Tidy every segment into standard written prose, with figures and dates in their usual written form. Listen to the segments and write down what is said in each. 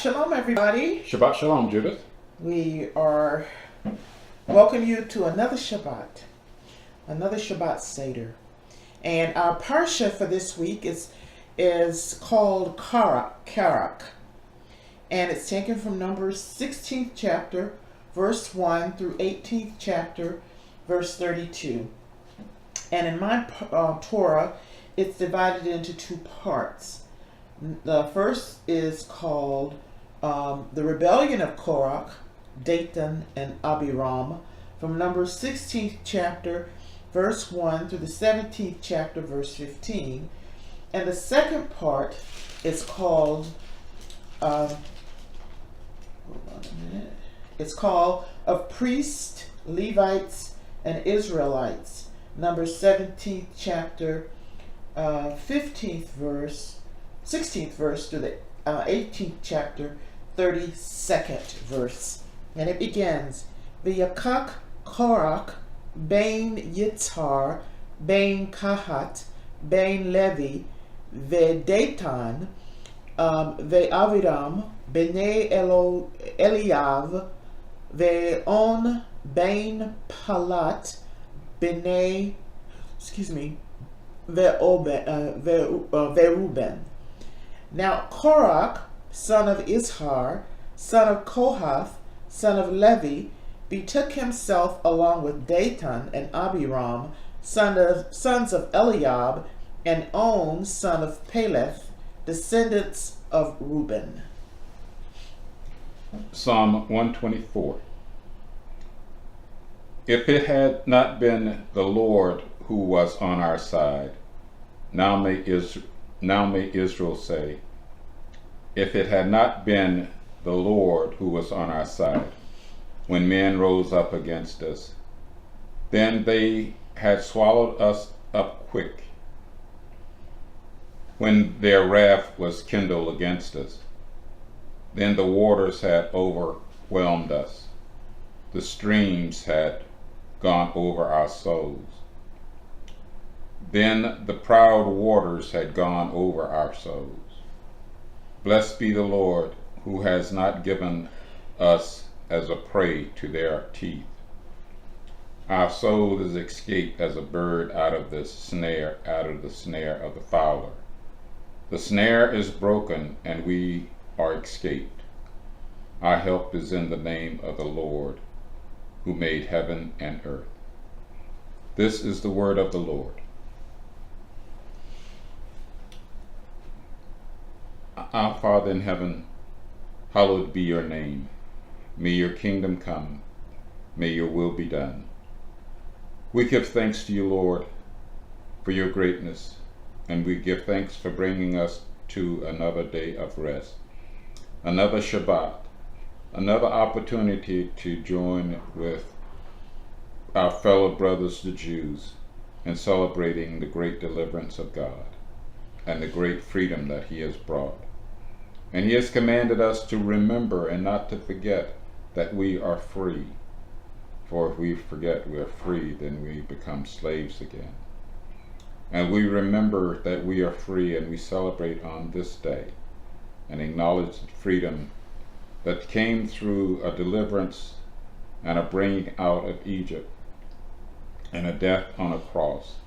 Shalom, everybody. Shabbat Shalom, Judith. We are welcome you to another Shabbat Seder. And our Parsha for this week is called Korach. And it's taken from Numbers 16th chapter, verse 1 through 18th chapter, verse 32. And in my Torah, it's divided into two parts. The first is called the rebellion of Korach, Dathan, and Abiram, from Numbers 16th chapter, verse 1 through the 17th chapter, verse 15. And the second part is called, it's called Of Priests, Levites, and Israelites, Numbers 17th chapter, 15th verse, 16th verse to the 18th chapter, 32nd verse. And it begins, V'yakak Korach, Bain Yitzhar, Bain Kahat, Bain Levi, Ve'datan, Ve'aviram, B'nei Eliav, Ve'on, Bain Palat, B'nei, Ve'ruben. Now Korach, son of Izhar, son of Kohath, son of Levi, betook himself along with Dathan and Abiram, sons of Eliab, and On, son of Peleth, descendants of Reuben. Psalm 124. If it had not been the Lord who was on our side, now may Israel say, if it had not been the Lord who was on our side, when men rose up against us, then they had swallowed us up quick, when their wrath was kindled against us. Then the waters had overwhelmed us, the streams had gone over our souls. Then the proud waters had gone over our souls. Blessed be the Lord, who has not given us as a prey to their teeth. Our soul is escaped as a bird out of the snare of the fowler. The snare is broken, and we are escaped. Our help is in the name of the Lord, who made heaven and earth. This is the word of the Lord. Our Father in heaven, hallowed be your name. May your kingdom come. May your will be done. We give thanks to you, Lord, for your greatness, and we give thanks for bringing us to another day of rest, another Shabbat, another opportunity to join with our fellow brothers, the Jews, in celebrating the great deliverance of God and the great freedom that he has brought. And he has commanded us to remember and not to forget that we are free. For if we forget we are free, then we become slaves again. And we remember that we are free, and we celebrate on this day and acknowledge the freedom that came through a deliverance and a bringing out of Egypt and a death on a cross,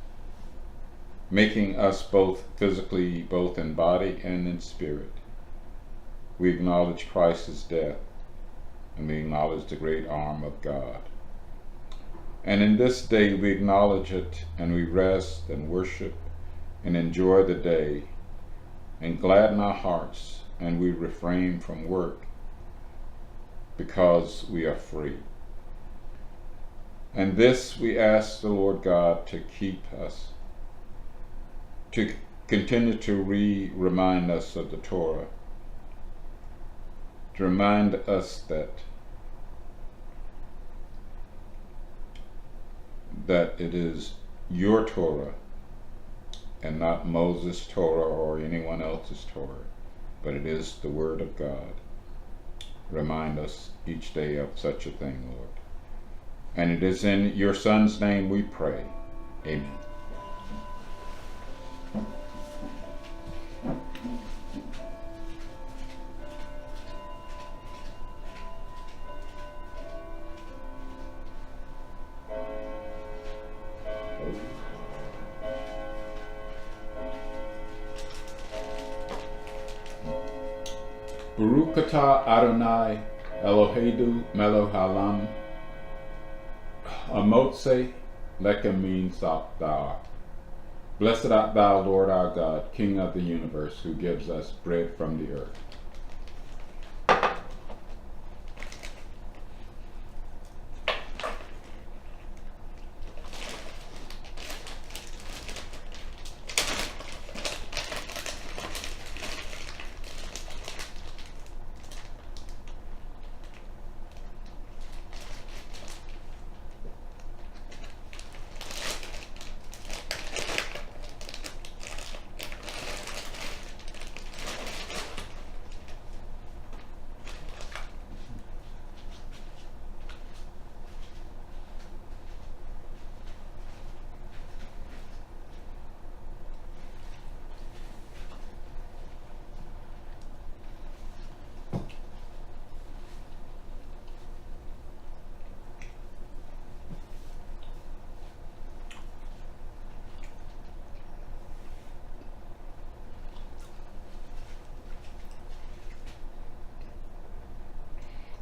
making us both physically, both in body and in spirit. We acknowledge Christ's death, and we acknowledge the great arm of God. And in this day we acknowledge it, and we rest and worship and enjoy the day and gladden our hearts, and we refrain from work because we are free. And this we ask the Lord God to keep us, to continue to remind us of the Torah, to remind us that it is your Torah and not Moses' Torah or anyone else's Torah, but it is the Word of God. Remind us each day of such a thing, Lord. And it is in your Son's name we pray. Amen. Baruch atah Adonai Eloheinu melech haolam. Amotse Lechem means thou art. Blessed art thou, Lord our God, King of the universe, who gives us bread from the earth.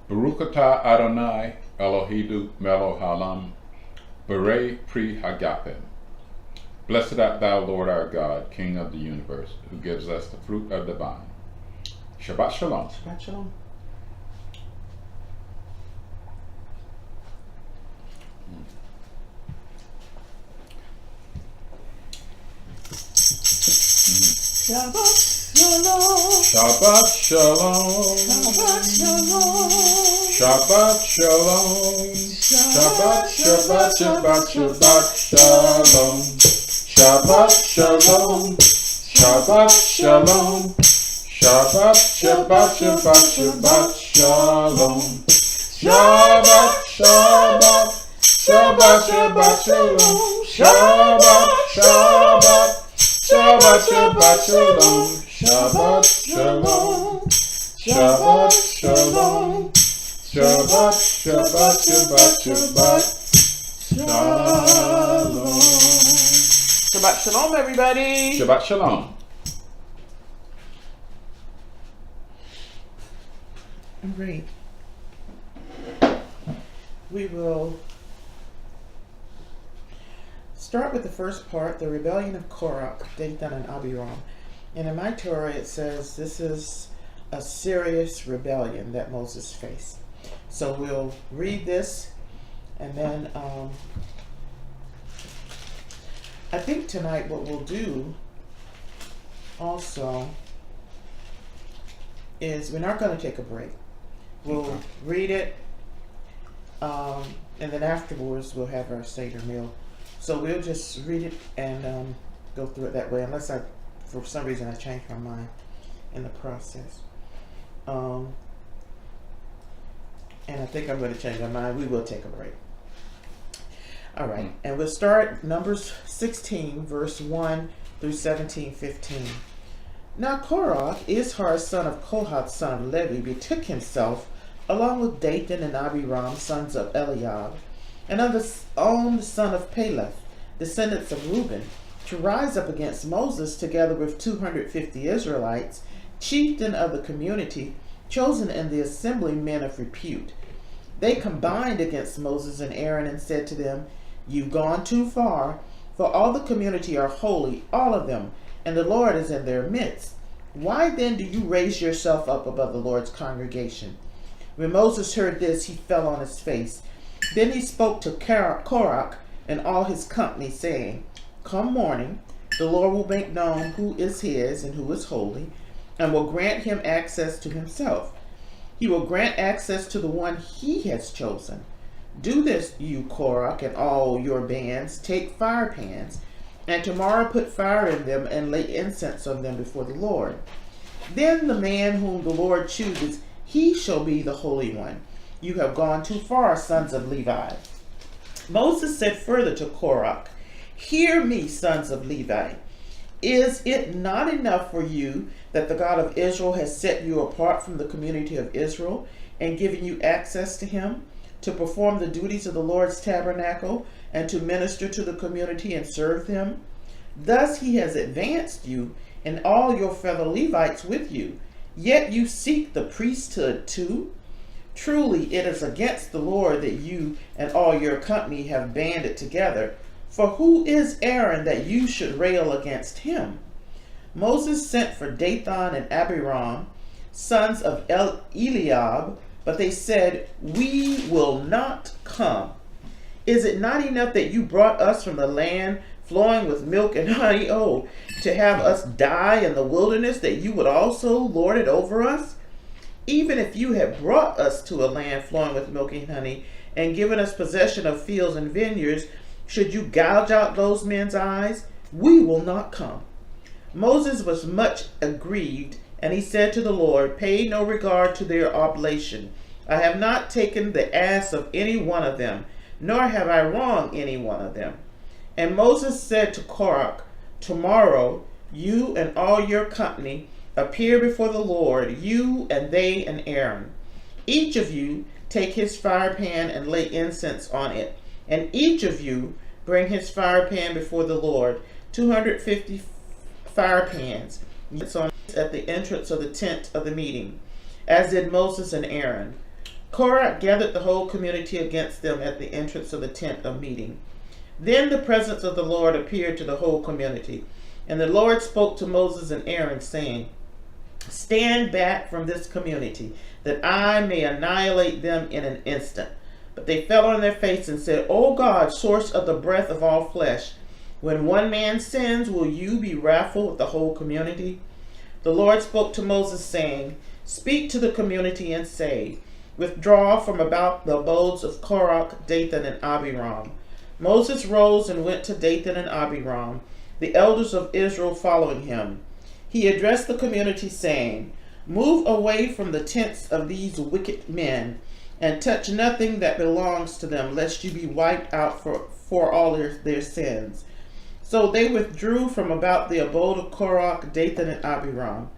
Baruch atah Adonai Eloheinu melech haolam, Berei pri hagapim. Blessed art thou, Lord our God, King of the universe, who gives us the fruit of the vine. Shabbat shalom. Shabbat shalom. Shabbat shalom. Shabbat shalom. Shabbat Shabbat shalom. shalom. Shabbat, Shabbat, Shabbat, Shabbat shalom. Shabbat shalom. Shabbat shalom. Shabbat, Shabbat, Shabbat, Shabbat shalom. Shabbat, Shabbat, Shabbat, Shabbat shalom. Shabbat, Shabbat, Shabbat, Shabbat shalom. Shabbat shalom. Shabbat shalom. Shabbat, Shabbat, Shabbat, Shabbat shalom. Shabbat shalom, everybody. Shabbat shalom. All right. We will start with the first part, the rebellion of Korach, Dathan, and Abiram. And in my Torah, it says this is a serious rebellion that Moses faced. So we'll read this, and then I think tonight what we'll do also is we're not going to take a break. We'll read it, and then afterwards we'll have our Seder meal. So we'll just read it and go through it that way, unless for some reason I change my mind in the process. And I think I'm going to change my mind. We will take a break. All right. And we'll start Numbers 16, verse 1 through 17:15. Now Korach, Izhar, son of Kohath, son of Levi, betook himself, along with Dathan and Abiram, sons of Eliab, and of his own son of Peleth, descendants of Reuben, to rise up against Moses together with 250 Israelites, chieftain of the community, chosen in the assembly men of repute. They combined against Moses and Aaron and said to them, "You've gone too far, for all the community are holy, all of them, and the Lord is in their midst. Why then do you raise yourself up above the Lord's congregation?" When Moses heard this, he fell on his face. Then he spoke to Korach and all his company, saying, "Come morning, the Lord will make known who is his and who is holy, and will grant him access to himself. He will grant access to the one he has chosen. Do this, you Korach and all your bands, take fire pans, and tomorrow put fire in them and lay incense on them before the Lord. Then the man whom the Lord chooses, he shall be the Holy One. You have gone too far, sons of Levi." Moses said further to Korach, "Hear me, sons of Levi. Is it not enough for you that the God of Israel has set you apart from the community of Israel and given you access to him, to perform the duties of the Lord's tabernacle and to minister to the community and serve them? Thus he has advanced you and all your fellow Levites with you, Yet you seek the priesthood too? Truly it is against the Lord that you and all your company have banded together. For who is Aaron that you should rail against him? Moses sent for Dathan and Abiram, sons of Eliab, but they said, "We will not come. Is it not enough that you brought us from the land flowing with milk and honey, to have us die in the wilderness, that you would also lord it over us? Even if you had brought us to a land flowing with milk and honey, and given us possession of fields and vineyards, should you gouge out those men's eyes? We will not come." Moses was much aggrieved, and he said to the Lord, "Pay no regard to their oblation. I have not taken the ass of any one of them, nor have I wronged any one of them." And Moses said to Korach, "Tomorrow you and all your company appear before the Lord, you and they and Aaron. Each of you take his fire pan and lay incense on it, and each of you bring his fire pan before the Lord, 250 fire pans. It's on at the entrance of the tent of the meeting, as did Moses and Aaron." Korach gathered the whole community against them at the entrance of the tent of meeting. Then the presence of the Lord appeared to the whole community, and the Lord spoke to Moses and Aaron, saying, "Stand back from this community, that I may annihilate them in an instant." But they fell on their face and said, "O God, source of the breath of all flesh, when one man sins, will you be wrathful with the whole community?" The Lord spoke to Moses, saying, "Speak to the community and say, withdraw from about the abodes of Korach, Dathan, and Abiram." Moses rose and went to Dathan and Abiram, the elders of Israel following him. He addressed the community, saying, "Move away from the tents of these wicked men, and touch nothing that belongs to them, lest you be wiped out for all their sins." So they withdrew from about the abode of Korach, Dathan, and Abiram.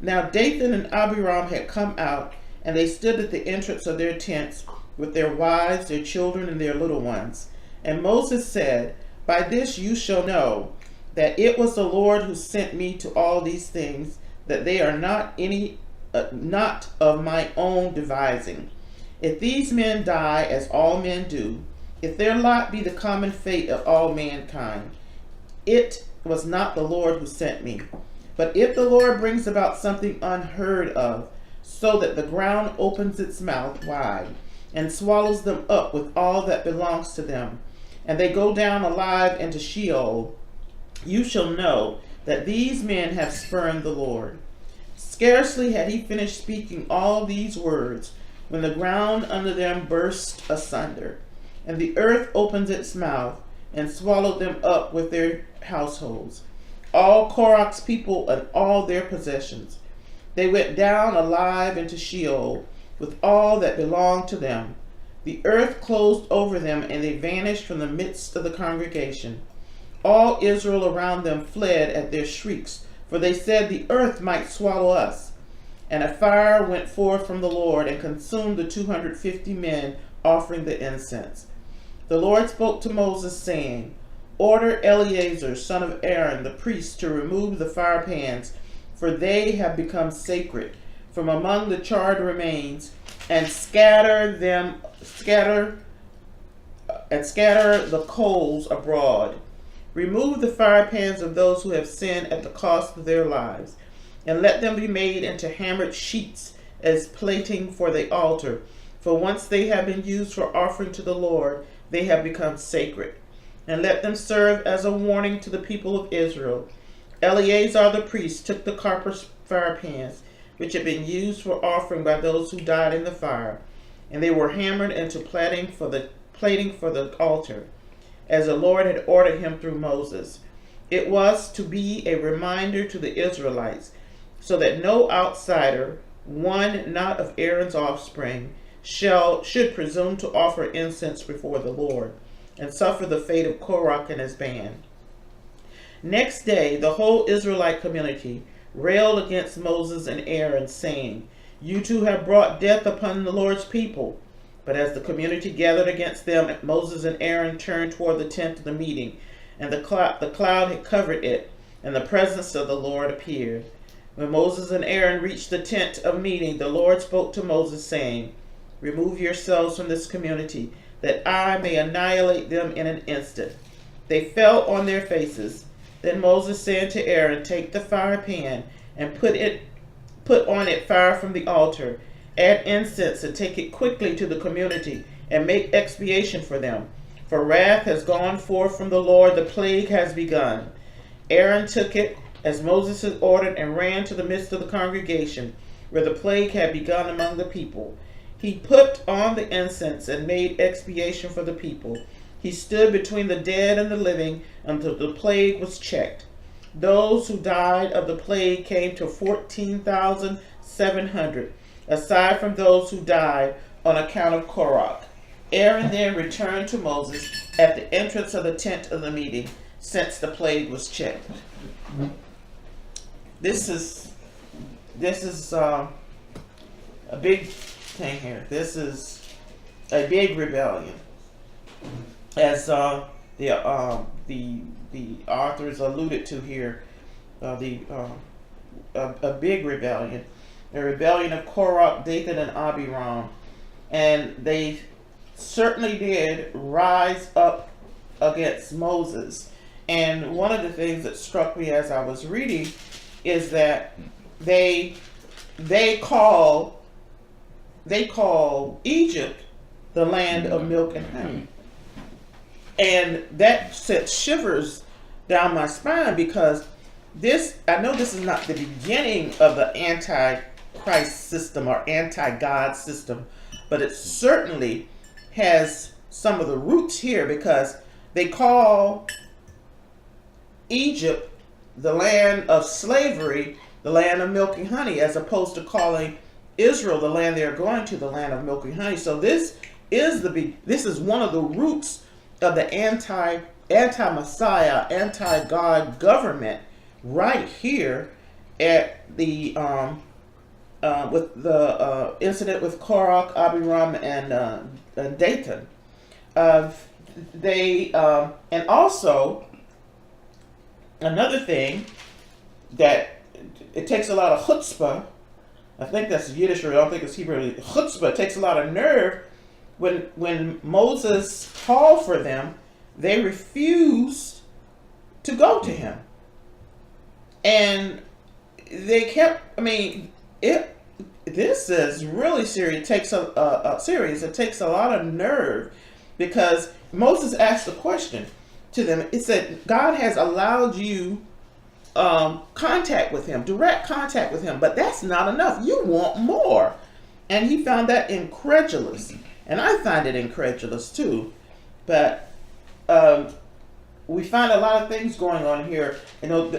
Now Dathan and Abiram had come out, and they stood at the entrance of their tents with their wives, their children, and their little ones. And Moses said, "By this you shall know that it was the Lord who sent me to all these things, that they are not of my own devising. If these men die as all men do, if their lot be the common fate of all mankind, it was not the Lord who sent me. But if the Lord brings about something unheard of, so that the ground opens its mouth wide and swallows them up with all that belongs to them, and they go down alive into Sheol, you shall know that these men have spurned the Lord." Scarcely had he finished speaking all these words, when the ground under them burst asunder, and the earth opened its mouth and swallowed them up with their households, all Korach's people and all their possessions. They went down alive into Sheol with all that belonged to them. The earth closed over them, and they vanished from the midst of the congregation. All Israel around them fled at their shrieks, for they said, "The earth might swallow us." And a fire went forth from the Lord and consumed the 250 men offering the incense. The Lord spoke to Moses, saying, "Order Eleazar, son of Aaron, the priest, to remove the fire pans, for they have become sacred, from among the charred remains, and scatter the coals abroad. Remove the fire pans of those who have sinned at the cost of their lives, and let them be made into hammered sheets as plating for the altar. For once they have been used for offering to the Lord, they have become sacred. And let them serve as a warning to the people of Israel." Eleazar the priest took the copper fire pans, which had been used for offering by those who died in the fire, and they were hammered into plating for the altar, as the Lord had ordered him through Moses. It was to be a reminder to the Israelites, so that no outsider, one not of Aaron's offspring, should presume to offer incense before the Lord, and suffer the fate of Korach and his band. Next day, the whole Israelite community railed against Moses and Aaron, saying, "You two have brought death upon the Lord's people." But as the community gathered against them, Moses and Aaron turned toward the tent of the meeting, and the cloud had covered it, and the presence of the Lord appeared. When Moses and Aaron reached the tent of meeting, the Lord spoke to Moses, saying, "Remove yourselves from this community, that I may annihilate them in an instant." They fell on their faces. Then Moses said to Aaron, "Take the fire pan and put on it fire from the altar. Add incense and take it quickly to the community and make expiation for them. For wrath has gone forth from the Lord, the plague has begun." Aaron took it as Moses had ordered and ran to the midst of the congregation where the plague had begun among the people. He put on the incense and made expiation for the people. He stood between the dead and the living until the plague was checked. Those who died of the plague came to 14,700, aside from those who died on account of Korach. Aaron then returned to Moses at the entrance of the tent of the meeting, since the plague was checked. This is a big thing here. This is a big rebellion, as the authors alluded to here. A big rebellion, a rebellion of Korach, Dathan, and Abiram, and they certainly did rise up against Moses. And one of the things that struck me as I was reading is that they call Egypt the land of milk and honey. And that sent shivers down my spine, because I know this is not the beginning of the anti-Christ system or anti-God system, but it certainly has some of the roots here, because they call Egypt the land of slavery, the land of milk and honey, as opposed to calling Israel the land they're going to, the land of milk and honey. So this is one of the roots of the anti-Messiah, anti-God government right here at the with the incident with Korach, Abiram, and Dathan. And also another thing that it takes a lot of chutzpah. I think that's Yiddish, or I don't think it's Hebrew. Chutzpah, it takes a lot of nerve. When Moses called for them, they refused to go to him, and they kept. This is really serious. It takes It takes a lot of nerve, because Moses asked a question to them. It said, "God has allowed you contact with him, direct contact with him, but that's not enough. You want more." And he found that incredulous, and I find it incredulous too. But we find a lot of things going on here,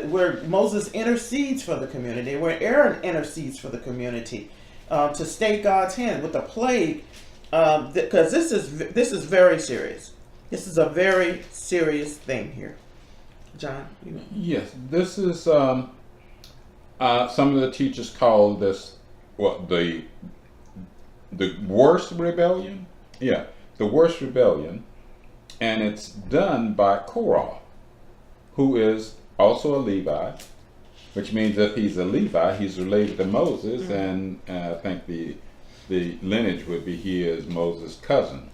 where Moses intercedes for the community, where Aaron intercedes for the community, to stay God's hand with the plague, because this is very serious. This is a very serious thing here. John? Yes, this is some of the teachers call this the worst rebellion. Yeah, the worst rebellion, and it's done by Korach, who is also a Levi, which means if he's a Levi, he's related to Moses, mm-hmm. and I think the lineage would be he is Moses' cousin.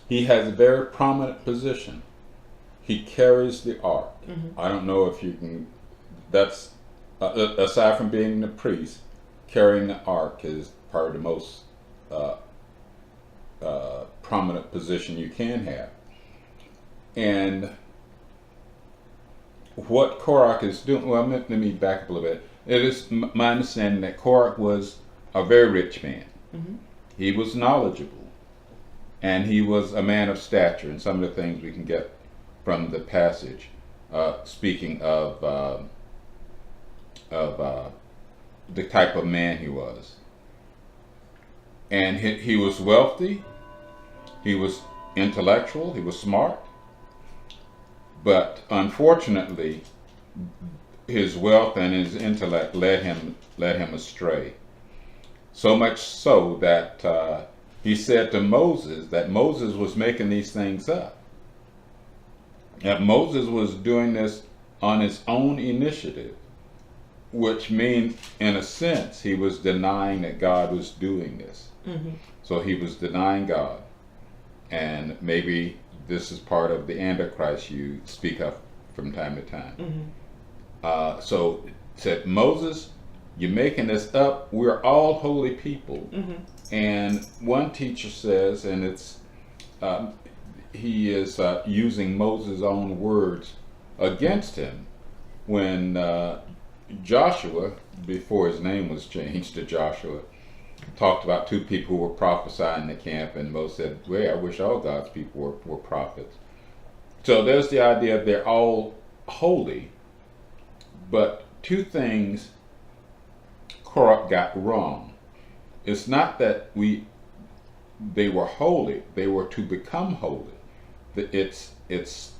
He has a very prominent position. He carries the ark. Mm-hmm. I don't know if you can. That's aside from being the priest, carrying the ark is part of the most prominent position you can have. And what Korach is doing. Well, let me back up a little bit. It is my understanding that Korach was a very rich man. Mm-hmm. He was knowledgeable, and he was a man of stature. And some of the things we can get from the passage, speaking of the type of man he was. And he was wealthy, he was intellectual, he was smart, but unfortunately his wealth and his intellect led him astray. So much so that he said to Moses that Moses was making these things up. That Moses was doing this on his own initiative. which means, in a sense, he was denying that God was doing this. So he was denying God. And maybe this is part of the Antichrist you speak of from time to time. So it said, Moses, you're making this up. We're all holy people. And one teacher says, and it's he is using Moses' own words against him when Joshua, before his name was changed to Joshua, talked about two people who were prophesying in the camp, and Moses said, well, I wish all God's people were prophets. So there's the idea they're all holy, but two things Korach got wrong. It's not that they were holy, they were to become holy. It's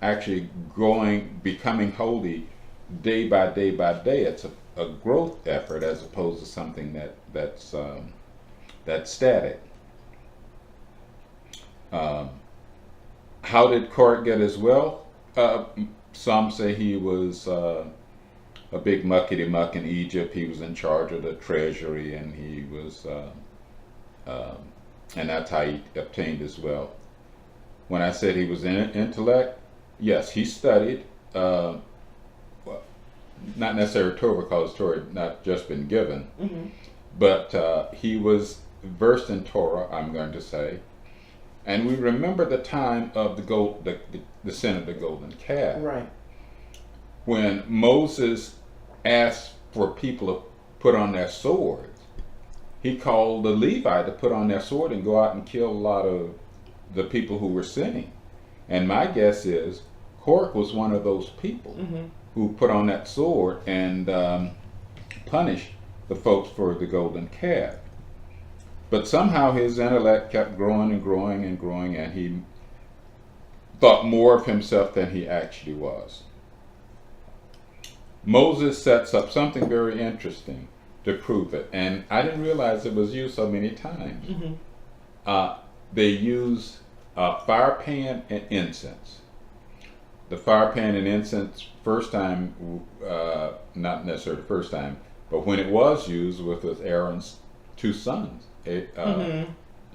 actually becoming holy day by day by day. It's a growth effort as opposed to something that's static. How did Korach get his wealth? Some say he was a big muckety-muck in Egypt. He was in charge of the treasury, and he was, and that's how he obtained his wealth. When I said he was in intellect, yes, he studied. Well, not necessarily Torah, because Torah had not just been given, but he was versed in Torah, I'm going to say. And we remember the time of the sin of the golden calf. Right. When Moses asked for people to put on their swords, he called the Levi to put on their sword and go out and kill a lot of the people who were sinning. And my guess is Korach was one of those people who put on that sword and punished the folks for the golden calf. But somehow his intellect kept growing and growing and growing, and he thought more of himself than he actually was. Moses sets up something very interesting to prove it, and I didn't realize it was used so many times. They use fire pan and incense. The fire pan and incense, first time, not necessarily the first time, but when it was used with Aaron's two sons, and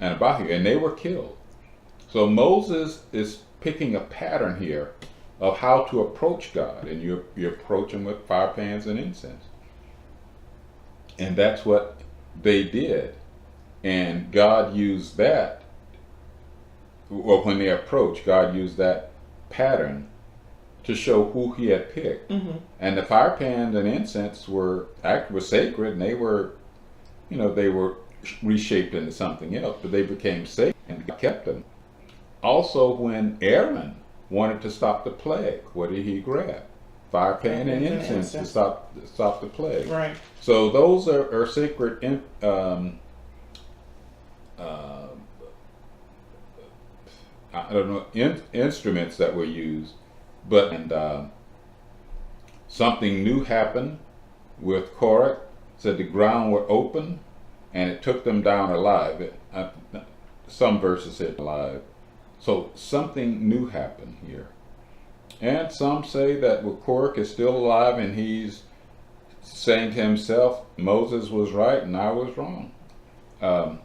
Abihu, and they were killed. So Moses is picking a pattern here of how to approach God, and you approach him with fire pans and incense. And that's what they did. And God used that, well, when they approached, God used that pattern to show who he had picked. And the fire pans and incense were sacred, and they were reshaped into something else, but they became sacred, and God kept them. Also, when Aaron wanted to stop the plague, what did he grab? Fire pan and incense to stop the plague. Right. So those are sacred instruments that were used. But something new happened with Korach. Said the ground would open, and it took them down alive. Some verses said alive. So something new happened here. And some say that Korach is still alive, and he's saying to himself, Moses was right and I was wrong. But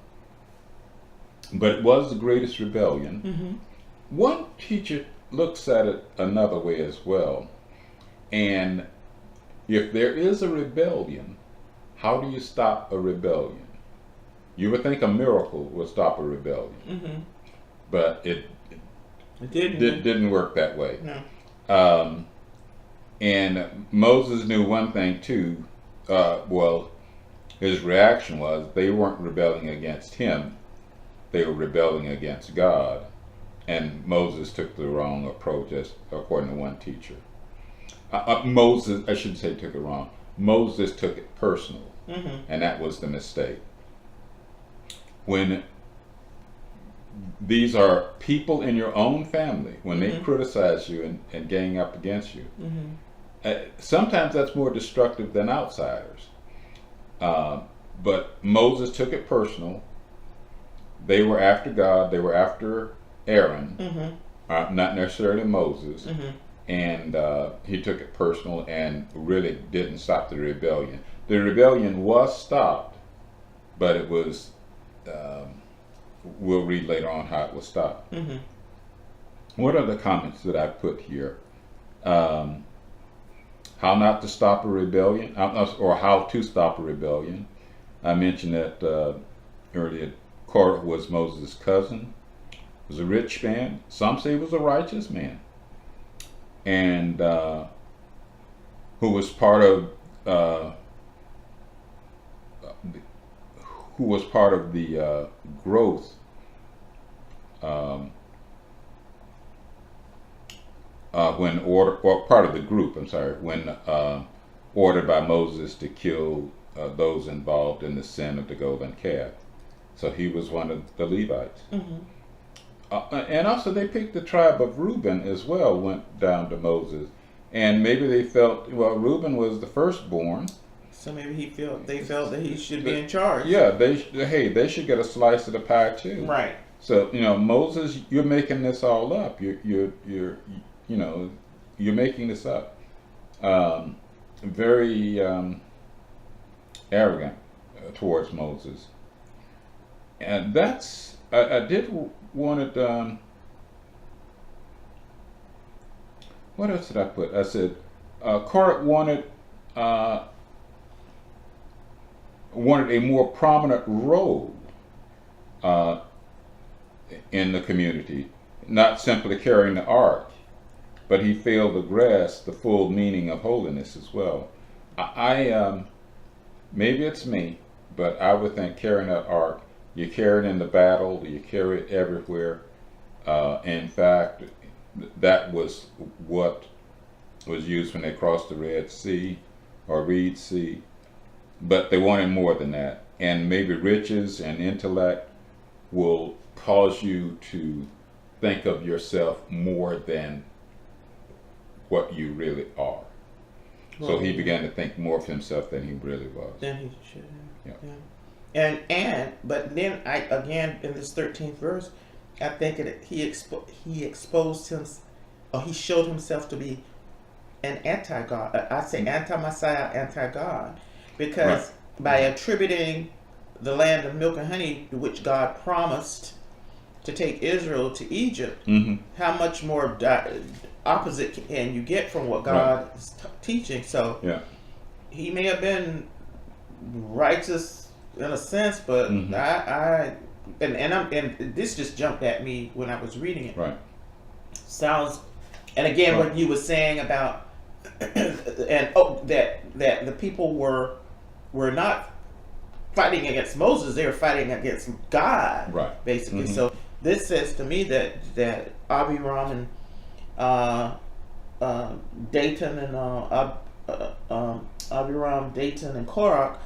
it was the greatest rebellion. One teacher looks at it another way as well. And if there is a rebellion, how do you stop a rebellion? You would think a miracle would stop a rebellion. But it didn't work that way. No. And Moses knew one thing too. Well, his reaction was they weren't rebelling against him. They were rebelling against God. And Moses took the wrong approach, as according to one teacher. Moses, I shouldn't say took it wrong. Moses took it personal. And that was the mistake. When these are people in your own family, when they criticize you and gang up against you, sometimes that's more destructive than outsiders. But Moses took it personal. They were after God. They were after Aaron, not necessarily Moses. and he took it personal and really didn't stop the rebellion. The rebellion was stopped, but it was, we'll read later on how it was stopped. Mm-hmm. What are the comments that I put here? How not to stop a rebellion, or how to stop a rebellion. I mentioned that earlier. Korach was Moses' cousin, was a rich man. Some say he was a righteous man, and who was part of the growth when part of the group. I'm sorry, when ordered by Moses to kill those involved in the sin of the golden calf. So he was one of the Levites. Mm-hmm. And also they picked the tribe of Reuben as well, went down to Moses. And maybe they felt, well, Reuben was the firstborn. So maybe they felt that he should be in charge. Yeah, they should get a slice of the pie too. Right. So, Moses, you're making this all up. You're making this up. Very arrogant towards Moses. And that's, I did want it, what else did I put? I said, Korach wanted a more prominent role in the community, not simply carrying the ark, but he failed to grasp the full meaning of holiness as well. I maybe it's me, but I would think carrying that ark, you carry it in the battle, you carry it everywhere. In fact, that was what was used when they crossed the Red Sea or Reed Sea. But they wanted more than that. And maybe riches and intellect will cause you to think of yourself more than what you really are. Well, so he began to think more of himself than he really was. Than he should have. Yeah. But then again in this 13th verse, I think that he exposed him, or he showed himself to be an anti-God. I say anti-Messiah, anti-God, because by attributing the land of milk and honey, which God promised to take Israel to Egypt, how much more opposite can you get from what God is teaching? So he may have been righteous in a sense, but and this just jumped at me when I was reading it. Right. Sounds, and again, what you were saying about that the people were not fighting against Moses; they were fighting against God. Right. Basically, so this says to me that Abiram and Dayton and Abiram, Dayton, and Korach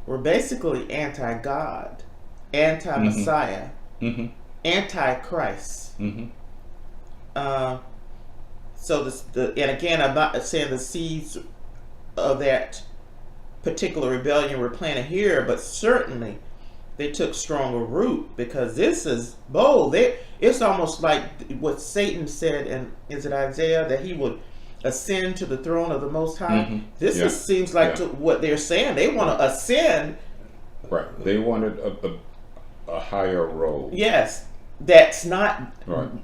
were basically anti-God, anti-Messiah, anti-Christ. So and again, I'm not saying the seeds of that particular rebellion were planted here, but certainly they took stronger root, because this is bold. It's almost like what Satan said, and is it Isaiah, that he would ascend to the throne of the Most High. This seems like to what they're saying. They want to ascend. Right. They wanted a higher role. Yes, that's not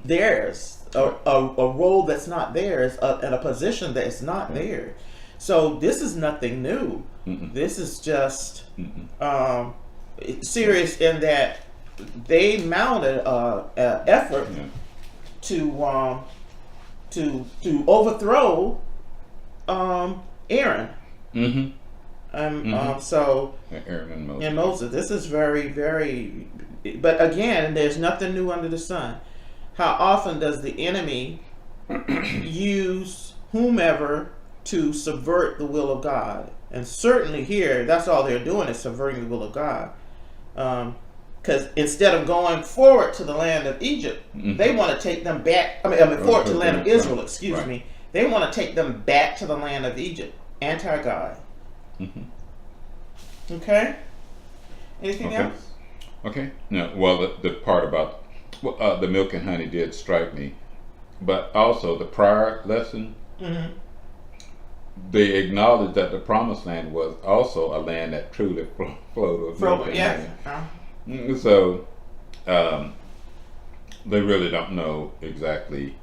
theirs. A role that's not theirs, and a position that is not theirs. So this is nothing new. This is just serious in that they mounted an effort to overthrow Aaron. So Aaron and Moses. This is very, very. But again, there's nothing new under the sun. How often does the enemy use whomever to subvert the will of God? And certainly here, that's all they're doing, is subverting the will of God. Because instead of going forward to the land of Egypt, they want to take them back. Forward to the land of Israel, excuse me. They want to take them back to the land of Egypt. Anti-God. Okay? Anything else? Okay. No. Well, the part about the milk and honey did strike me. But also the prior lesson, Mm-hmm. they acknowledged that the promised land was also a land that truly flowed with milk and Yeah. honey. So they really don't know exactly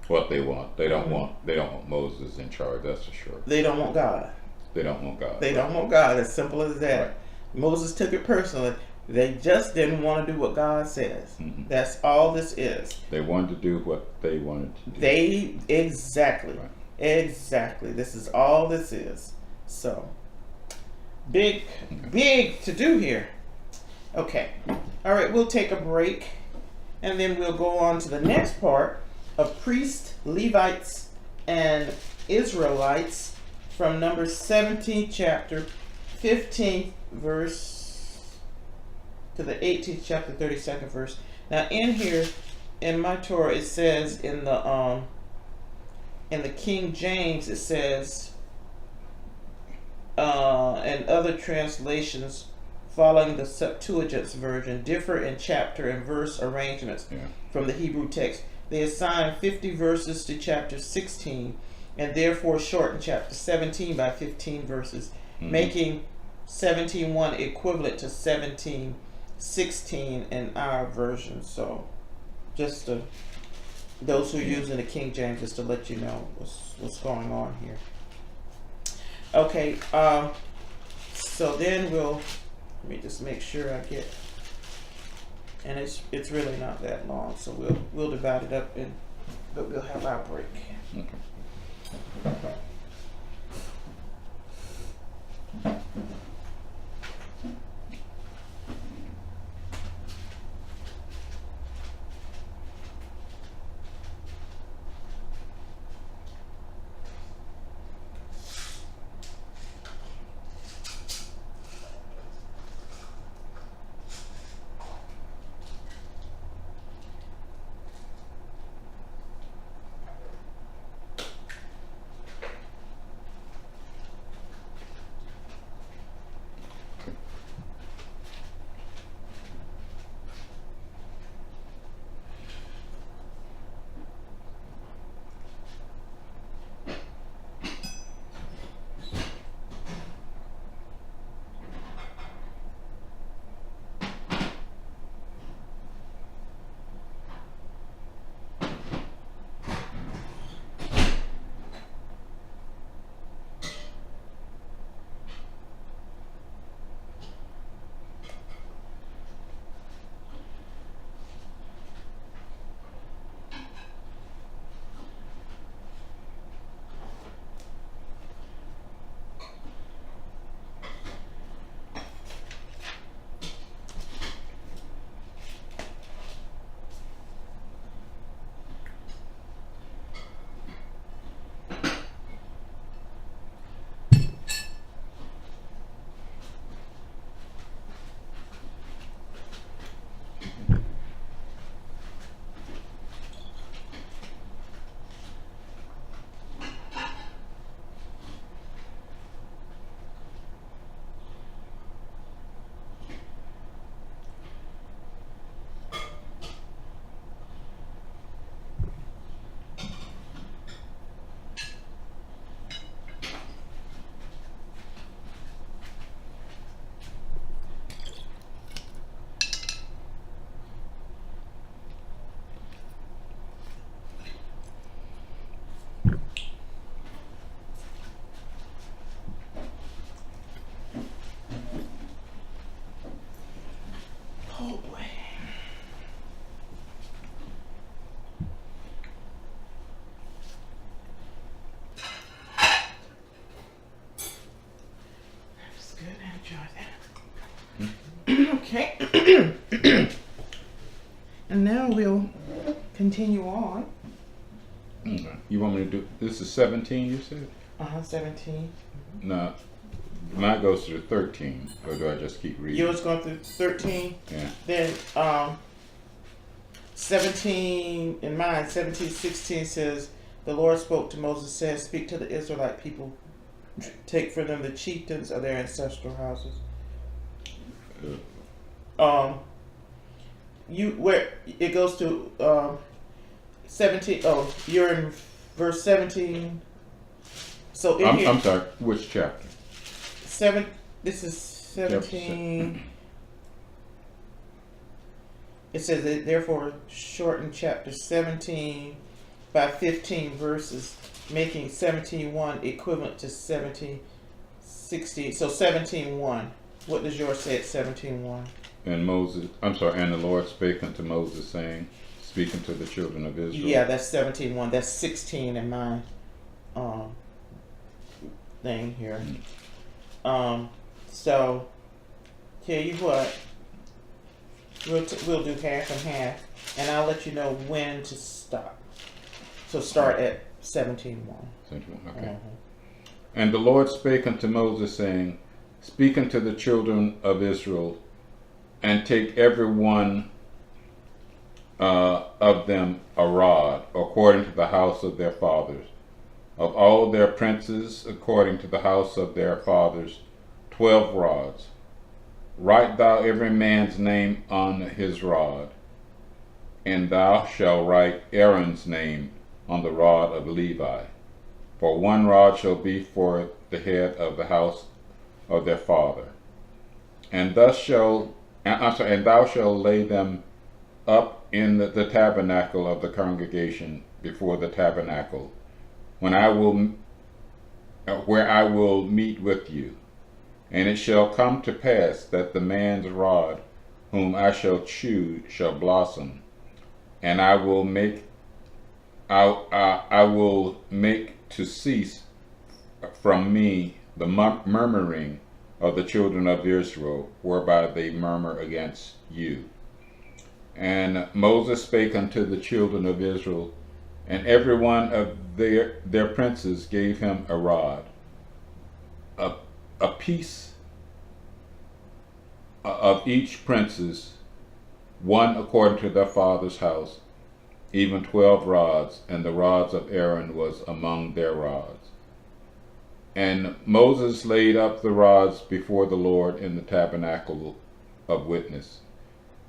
what they want. They don't want. They don't want Moses in charge. That's for sure. They don't want God. They don't want God. They don't want God. As simple as that. Right. Moses took it personally. They just didn't want to do what God says. Mhm. That's all this is. They wanted to do what they wanted to do. Exactly. Right. Exactly. This is all this is. So big to do here. Okay. All right, we'll take a break and then we'll go on to the next part of priests, Levites, and Israelites from Numbers 17th chapter, 15th verse to the 18th chapter, 32nd verse. Now in here, in my Torah, it says in the King James, it says, and other translations following the Septuagint's version differ in chapter and verse arrangements from the Hebrew text. They assign 50 verses to chapter 16 and therefore shorten chapter 17 by 15 verses, making 17:1 equivalent to 17:16 in our version. So just to those who are using the King James, just to let you know what's going on here. Okay, so then let me just make sure I get, and it's really not that long, so we'll divide it up but we'll have our break. Okay. Oh boy. That's good. I enjoy that. Okay. And now we'll continue on. Okay. You want me to do this? Is 17? You said? 17. No, mine goes to 13. Or do I just keep reading? Yours going through 13. Yeah. Then 17 in mine, 17:16 says, the Lord spoke to Moses, said, speak to the Israelite people, take for them the chieftains of their ancestral houses. Where it goes to 17. Oh, you're in verse 17. So in here, I'm sorry, which chapter? 7. This is 17. It says that therefore shorten chapter 17 by 15 verses, making 17:1 equivalent to 17:16. So 17:1. What does yours say at 17:1? And the Lord spake unto Moses, saying, speaking to the children of Israel. Yeah, that's 17:1. That's 16 in my thing here. So tell you what, we'll do half and half, and I'll let you know when to stop. So start at 17:1. Okay. And the Lord spake unto Moses, saying, speak unto the children of Israel, and take every one of them a rod, according to the house of their fathers. Of all their princes, according to the house of their fathers, 12 rods. Write thou every man's name on his rod, and thou shalt write Aaron's name on the rod of Levi. For one rod shall be for the head of the house of their father. And thou shalt lay them up in the tabernacle of the congregation before the tabernacle, where I will meet with you. And it shall come to pass that the man's rod whom I shall choose shall blossom, and I will make to cease from me the murmuring of the children of Israel, whereby they murmur against you. And Moses spake unto the children of Israel, and every one of their princes gave him a rod, a piece of each prince's, one according to their father's house, even 12 rods, and the rods of Aaron was among their rods. And Moses laid up the rods before the Lord in the tabernacle of witness.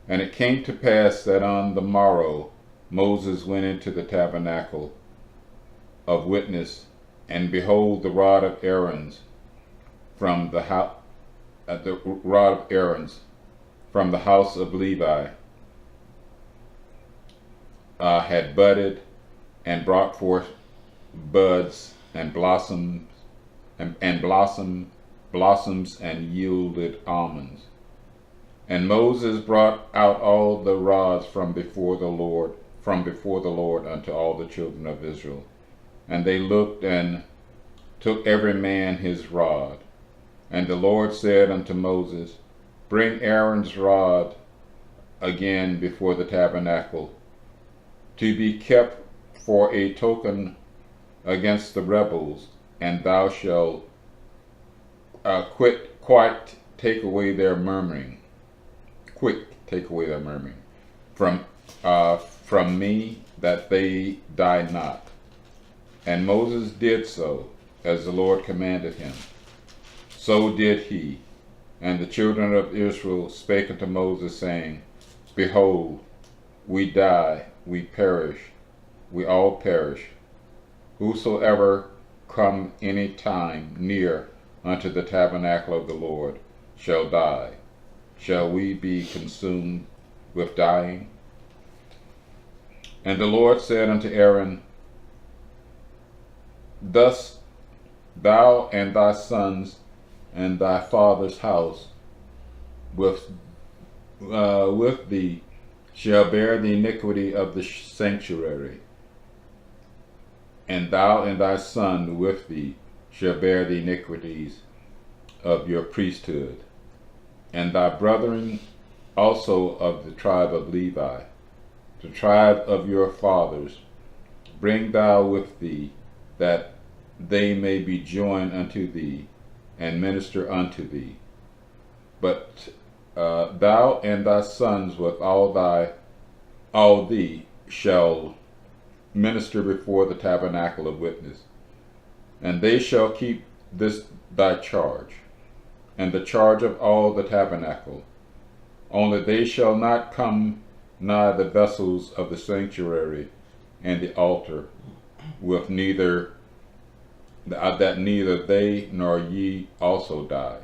And it came to pass that on the morrow Moses went into the tabernacle of witness, and behold, the rod of Aaron's from the house of Levi had budded and brought forth buds and blossoms and yielded almonds. And Moses brought out all the rods from before the Lord unto all the children of Israel. And they looked and took every man his rod. And the Lord said unto Moses, bring Aaron's rod again before the tabernacle, to be kept for a token against the rebels, and thou shalt quite take away their murmuring. Quick take away their murmuring from me, that they die not. And Moses did so, as the Lord commanded him. So did he. And the children of Israel spake unto Moses, saying, behold, we die, we perish, we all perish. Whosoever come any time near unto the tabernacle of the Lord shall die. Shall we be consumed with dying? And the Lord said unto Aaron, thus thou and thy sons and thy father's house with thee shall bear the iniquity of the sanctuary, and thou and thy son with thee shall bear the iniquities of your priesthood, and thy brethren also of the tribe of Levi, the tribe of your fathers, bring thou with thee, that they may be joined unto thee, and minister unto thee. But thou and thy sons with all thee shall minister before the tabernacle of witness, and they shall keep this thy charge, and the charge of all the tabernacle. Only they shall not come nigh the vessels of the sanctuary, and the altar, with neither that neither they nor ye also die.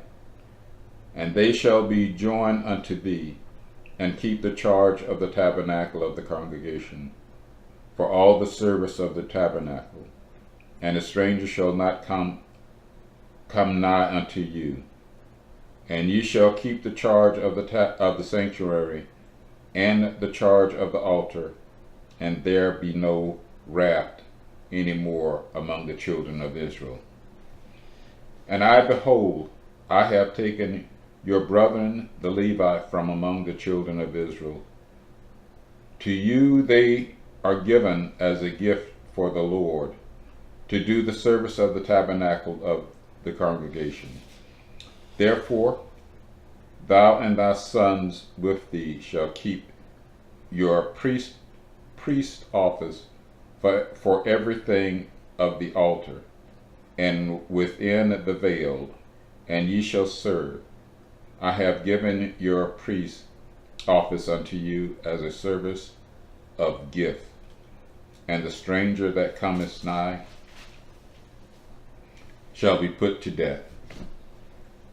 And they shall be joined unto thee, and keep the charge of the tabernacle of the congregation, for all the service of the tabernacle. And a stranger shall not come nigh unto you. And ye shall keep the charge of the sanctuary, and the charge of the altar, and there be no wrath any more among the children of Israel. And I, behold, I have taken your brethren the Levite from among the children of Israel. To you they are given as a gift for the Lord, to do the service of the tabernacle of the congregation. Therefore, thou and thy sons with thee shall keep your priest office for everything of the altar, and within the veil, and ye shall serve. I have given your priest office unto you as a service of gift, and the stranger that cometh nigh shall be put to death.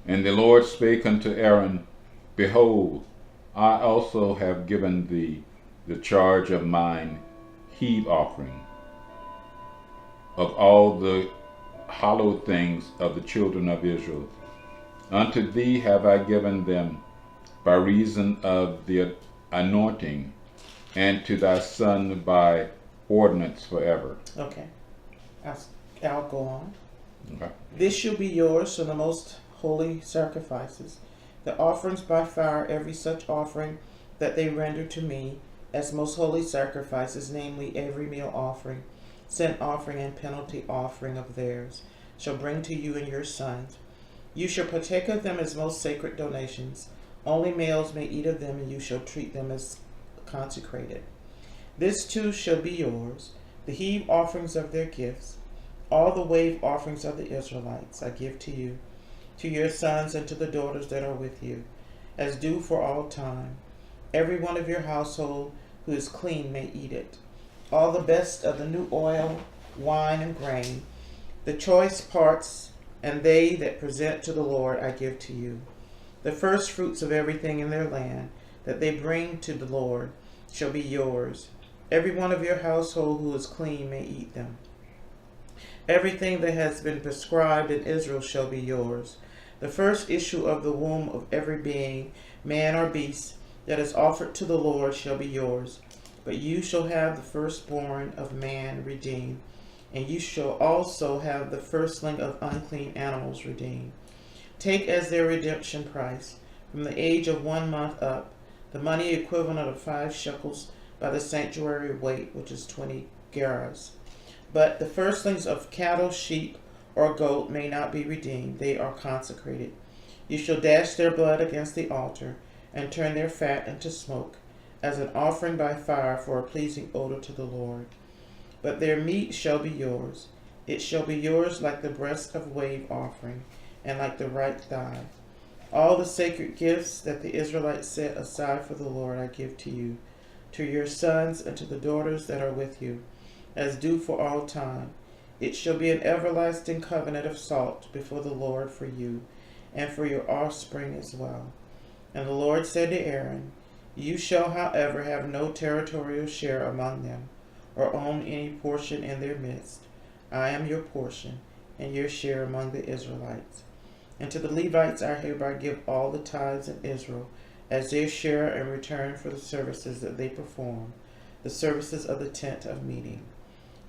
And the Lord spake unto Aaron, Behold, I also have given thee the charge of mine heave offering, of all the hallowed things of the children of Israel. Unto thee have I given them by reason of the anointing, and to thy son by ordinance forever. Okay. I'll go on. Okay. This shall be yours for the most holy sacrifices, the offerings by fire, every such offering that they render to me as most holy sacrifices, namely every meal offering, sin offering, and penalty offering of theirs, shall bring to you and your sons. You shall partake of them as most sacred donations. Only males may eat of them, and you shall treat them as consecrated. This too shall be yours, the heave offerings of their gifts, all the wave offerings of the Israelites I give to you, to your sons and to the daughters that are with you, as due for all time. Every one of your household who is clean may eat it. All the best of the new oil, wine, and grain, the choice parts, and they that present to the Lord I give to you. The first fruits of everything in their land that they bring to the Lord shall be yours. Every one of your household who is clean may eat them. Everything that has been prescribed in Israel shall be yours. The first issue of the womb of every being, man or beast, that is offered to the Lord shall be yours. But you shall have the firstborn of man redeemed, and you shall also have the firstling of unclean animals redeemed. Take as their redemption price, from the age of 1 month up, the money equivalent of 5 shekels by the sanctuary weight, which is 20 gerahs. But the firstlings of cattle, sheep, or goat may not be redeemed. They are consecrated. You shall dash their blood against the altar, and turn their fat into smoke, as an offering by fire for a pleasing odor to the Lord. But their meat shall be yours. It shall be yours like the breast of wave offering, and like the right thigh. All the sacred gifts that the Israelites set aside for the Lord I give to you, to your sons and to the daughters that are with you, as due for all time. It shall be an everlasting covenant of salt before the Lord for you, and for your offspring as well. And the Lord said to Aaron, You shall, however, have no territorial share among them, or own any portion in their midst. I am your portion, and your share among the Israelites. And to the Levites I hereby give all the tithes in Israel, as their share in return for the services that they perform, the services of the tent of meeting.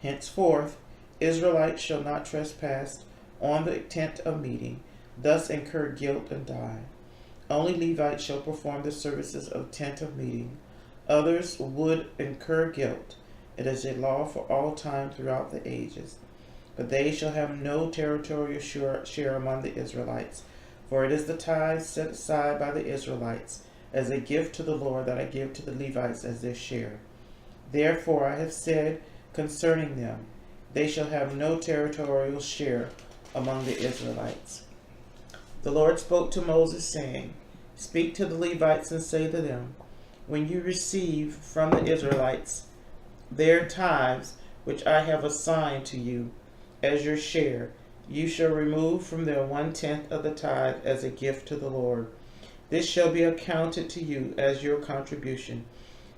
Henceforth, Israelites shall not trespass on the tent of meeting, thus incur guilt and die. Only Levites shall perform the services of tent of meeting. Others would incur guilt. It is a law for all time throughout the ages. But they shall have no territorial share among the Israelites, for it is the tithe set aside by the Israelites as a gift to the Lord that I give to the Levites as their share. Therefore I have said concerning them, they shall have no territorial share among the Israelites. The Lord spoke to Moses, saying, Speak to the Levites and say to them, When you receive from the Israelites their tithes, which I have assigned to you as your share. You shall remove from them 1/10 of the tithe as a gift to the Lord. This shall be accounted to you as your contribution,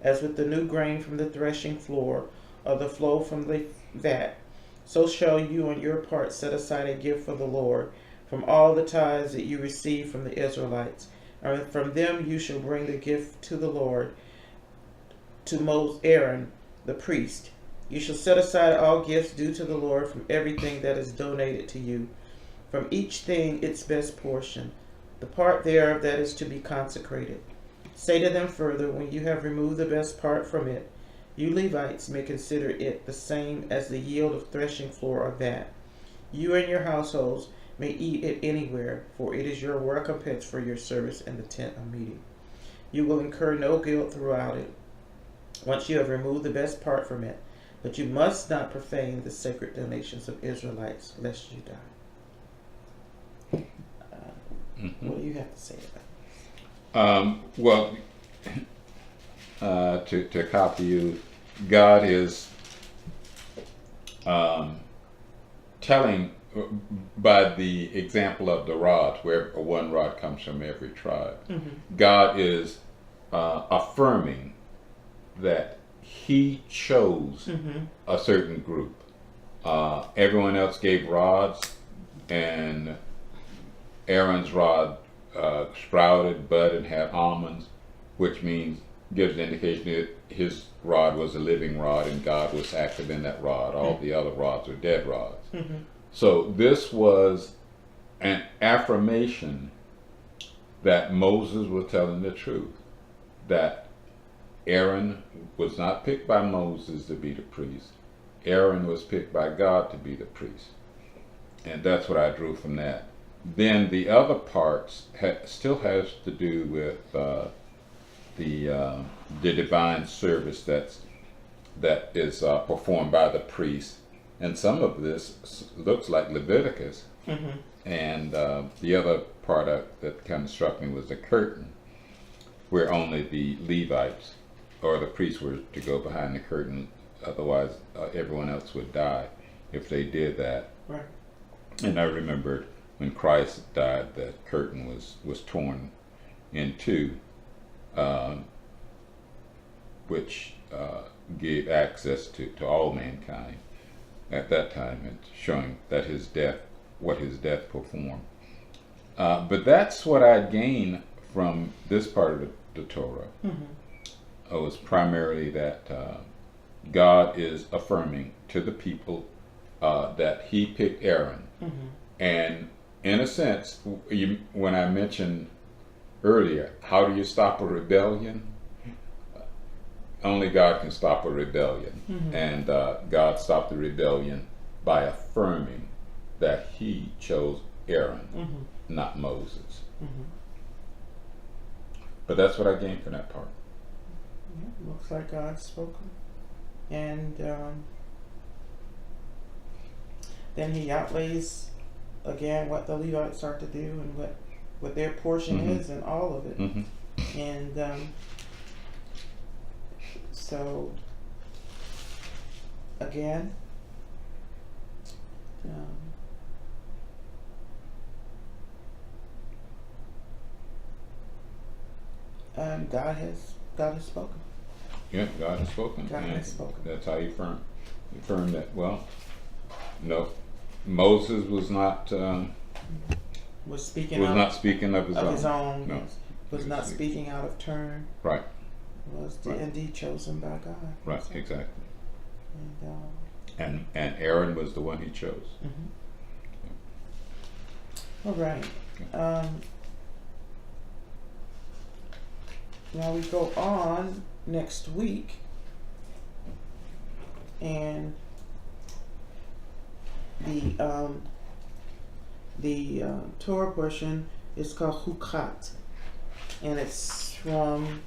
as with the new grain from the threshing floor, or the flow from the vat. So shall you on your part set aside a gift for the Lord from all the tithes that you receive from the Israelites. And from them you shall bring the gift to the Lord, to Aaron the priest. You shall set aside all gifts due to the Lord from everything that is donated to you, from each thing its best portion, the part thereof that is to be consecrated. Say to them further, when you have removed the best part from it, you Levites may consider it the same as the yield of threshing floor or vat. You and your households may eat it anywhere, for it is your recompense for your service in the tent of meeting. You will incur no guilt throughout it, once you have removed the best part from it, but you must not profane the sacred donations of Israelites, lest you die. What do you have to say about it? Well, to copy you, God is telling by the example of the rods, where one rod comes from every tribe. God is affirming that He chose a certain group. Everyone else gave rods, and Aaron's rod sprouted, budded, and had almonds, which gives the indication that his rod was a living rod and God was active in that rod. All the other rods are dead rods. So this was an affirmation that Moses was telling the truth, that Aaron was not picked by Moses to be the priest. Aaron was picked by God to be the priest. And that's what I drew from that. Then the other parts still has to do with the divine service that is performed by the priest. And some of this looks like Leviticus. And the other part that kind of struck me was the curtain, where only the Levites or the priests were to go behind the curtain. Otherwise, everyone else would die if they did that. Right. And I remembered when Christ died, that curtain was torn in two, which gave access to all mankind at that time, and showing that what his death performed. But that's what I gained from this part of the Torah. It was primarily that God is affirming to the people that He picked Aaron. And in a sense, when I mentioned earlier, how do you stop a rebellion? Only God can stop a rebellion. And God stopped the rebellion by affirming that He chose Aaron, not Moses. But that's what I gained from that part. Looks like God's spoken. And then He outlays again what the Levites are to do and what their portion is, and all of it. And so again, God has spoken. Yeah, God has spoken. God has spoken. That's how He affirmed that. Well, no, Moses was not speaking of his own. No, was not speaking out of turn. Right. Was indeed chosen by God. Right. So, exactly. And and Aaron was the one He chose. All right. Now we go on next week, and the Torah portion is called Hukat, and it's from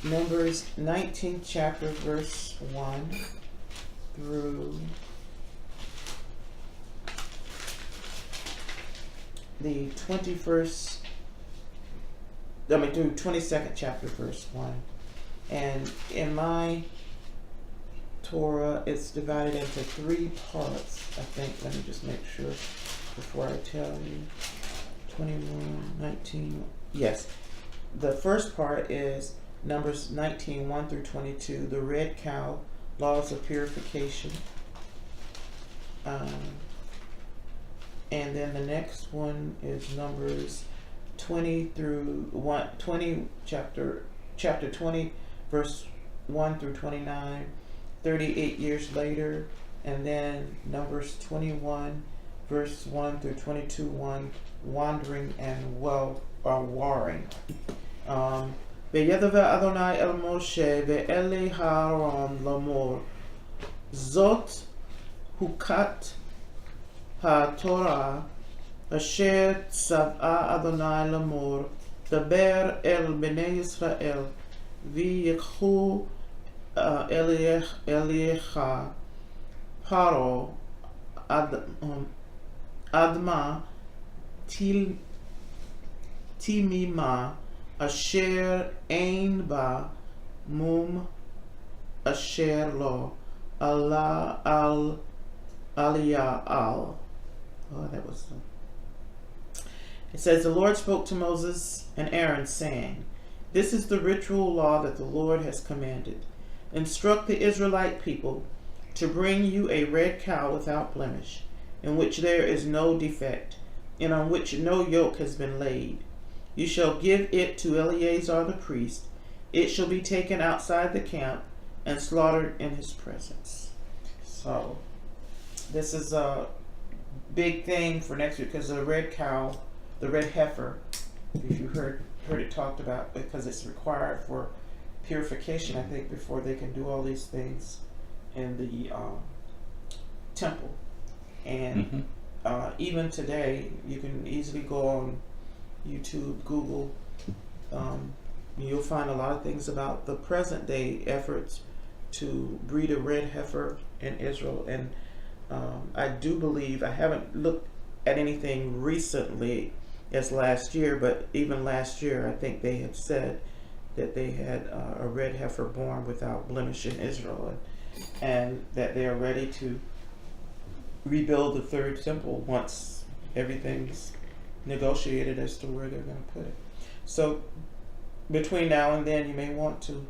Numbers 19th chapter, verse 1 through the 22nd chapter, verse 1. And in my Torah. It's divided into 3 parts, I think. Let me just make sure before I tell you. 21, 19. Yes. The first part is Numbers 19, 1 through 22, the red cow, laws of purification. And then the next one is Numbers 20 through 20, chapter 20, verse 1 through 29, 38 years later, and then Numbers 21, verse 1 through 22, wandering and warring. וידבר אדוני אל משה ואל אהרון לאמור, זאת חוקת התורה אשר צווה אדוני לאמור, דבר אל בני ישראל ויקחו אליך פרעה אדמה תמימה אשר אין בה מום אשר לא עלה על עלייה על. Oh, that was. It says, the Lord spoke to Moses and Aaron, saying, this is the ritual law that the Lord has commanded. Instruct the Israelite people to bring you a red cow without blemish, in which there is no defect, and on which no yoke has been laid. You shall give it to Eleazar the priest. It shall be taken outside the camp and slaughtered in his presence. So, this is a big thing for next week, because the red cow, the red heifer, if you heard it talked about, because it's required for purification, I think, before they can do all these things in the temple. And even today, you can easily go on YouTube, Google, you'll find a lot of things about the present day efforts to breed a red heifer in Israel. And I do believe, I haven't looked at anything recently as last year, but even last year I think they had said that they had a red heifer born without blemish in Israel, and that they are ready to rebuild the third temple once everything's negotiated as to where they're going to put it. So between now and then, you may want to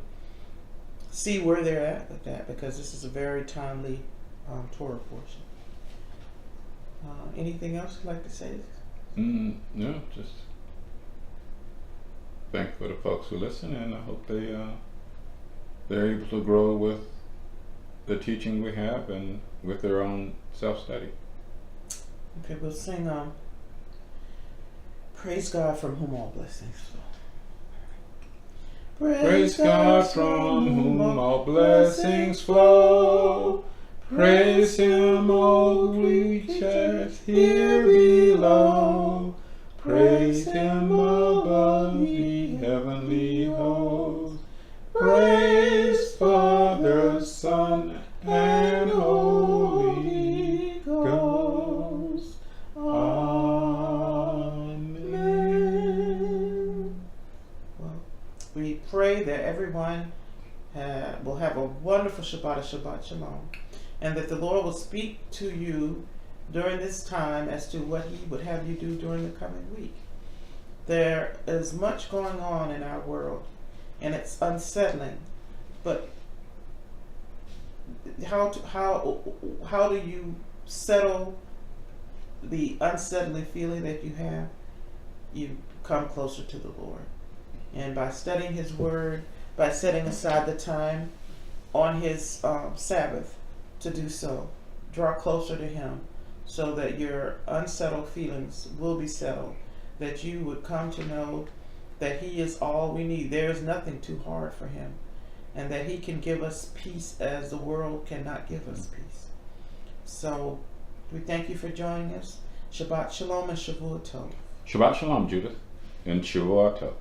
see where they're at with that, because this is a very timely Torah portion. Anything else you'd like to say? No, just thank for the folks who listen, and I hope they're able to grow with the teaching we have and with their own self-study. Okay, we'll sing Praise God from whom all blessings flow. Praise God from whom all blessings flow. Praise Him, O creatures here below. Praise Him above the heavenly host. Praise Father, Son, and Holy Ghost. Amen. Well, we pray that everyone will have a wonderful Shabbat Shalom, and that the Lord will speak to you during this time as to what He would have you do during the coming week. There is much going on in our world, and it's unsettling. But how do you settle the unsettling feeling that you have? You come closer to the Lord, and by studying His Word, by setting aside the time on His Sabbath to do so, draw closer to Him, so that your unsettled feelings will be settled, that you would come to know that He is all we need. There is nothing too hard for Him, and that He can give us peace as the world cannot give us peace. So we thank you for joining us. Shabbat Shalom and Shavua Tov. Shabbat Shalom, Judith, and Shavua Tov.